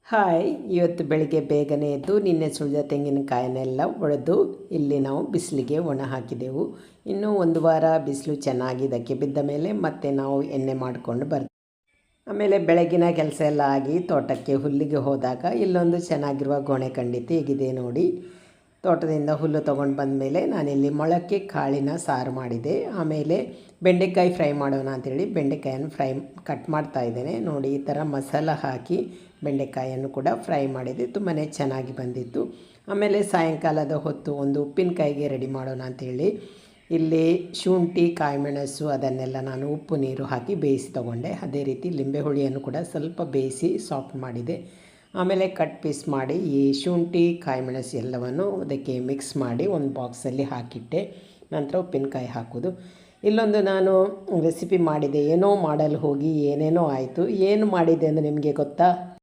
Hi, ಇವತ್ತು ಬೆಳಿಗ್ಗೆ ಬೇಗನೆ ಎದ್ದು ನಿನ್ನೆ ಸುಳಿದ ತೆಂಗಿನಕಾಯನ್ನೆಲ್ಲ ಒಡೆದು ಇಲ್ಲಿ ನಾವು ಬಿಸಿಲಿಗೆ ಒಣ ಹಾಕಿದೆವು. ಇನ್ನೂ ಒಂದು ವಾರ ಬಿಸಿಲು ಚೆನ್ನಾಗಿ ಇದಕ್ಕೆ ಬಿದ್ದ ಮೇಲೆ ಮತ್ತೆ ನಾವು ಎಣ್ಣೆ ಮಾಡಿಕೊಂಡು ಬರ್ತೀವಿ. ಆಮೇಲೆ ಬೆಳಗಿನ ಕೆಲಸ ಎಲ್ಲ ಆಗಿ ತೋಟಕ್ಕೆ ಹುಲ್ಲಿಗೆ ಹೋದಾಗ ಇಲ್ಲೊಂದು ಚೆನ್ನಾಗಿರುವ ಗೊಣೆ ಕಂಡಿತು. ಹೇಗಿದೆ ನೋಡಿ. ತೋಟದಿಂದ ಹುಲ್ಲು ತೊಗೊಂಡು ಬಂದ ಮೇಲೆ ನಾನಿಲ್ಲಿ ಮೊಳಕೆ ಕಾಳಿನ ಸಾರು ಮಾಡಿದೆ. ಆಮೇಲೆ ಬೆಂಡೆಕಾಯಿ ಫ್ರೈ ಮಾಡೋಣ ಅಂಥೇಳಿ ಬೆಂಡೆಕಾಯನ್ನು ಕಟ್ ಮಾಡ್ತಾ ಇದ್ದೇನೆ. ನೋಡಿ, ಈ ಥರ ಮಸಾಲ ಹಾಕಿ ಬೆಂಡೆಕಾಯನ್ನು ಕೂಡ ಫ್ರೈ ಮಾಡಿದೆ. ತುಂಬಾ ಚೆನ್ನಾಗಿ ಬಂದಿತ್ತು. ಆಮೇಲೆ ಸಾಯಂಕಾಲದ ಹೊತ್ತು ಒಂದು ಉಪ್ಪಿನಕಾಯಿಗೆ ರೆಡಿ ಮಾಡೋಣ ಅಂಥೇಳಿ ಇಲ್ಲಿ ಶುಂಠಿ, ಕಾಯಿಮೆಣಸು ಅದನ್ನೆಲ್ಲ ನಾನು ಉಪ್ಪು ನೀರು ಹಾಕಿ ಬೇಯಿಸಿ ತೊಗೊಂಡೆ. ಅದೇ ರೀತಿ ಲಿಂಬೆ ಹುಳಿಯನ್ನು ಕೂಡ ಸ್ವಲ್ಪ ಬೇಯಿಸಿ ಸಾಫ್ಟ್ ಮಾಡಿದೆ. ಆಮೇಲೆ ಕಟ್ ಪೀಸ್ ಮಾಡಿ ಈ ಶುಂಠಿ, ಕಾಯಿಮೆಣಸು ಎಲ್ಲವನ್ನು ಅದಕ್ಕೆ ಮಿಕ್ಸ್ ಮಾಡಿ ಒಂದು ಬಾಕ್ಸಲ್ಲಿ ಹಾಕಿಟ್ಟೆ. ನಂತರ ಉಪ್ಪಿನಕಾಯಿ ಹಾಕೋದು. ಇಲ್ಲೊಂದು ನಾನು ರೆಸಿಪಿ ಮಾಡಿದೆ. ಏನೋ ಮಾಡಲು ಹೋಗಿ ಏನೇನೋ ಆಯಿತು. ಏನು ಮಾಡಿದೆ ಅಂದರೆ ನಿಮಗೆ ಗೊತ್ತಾ?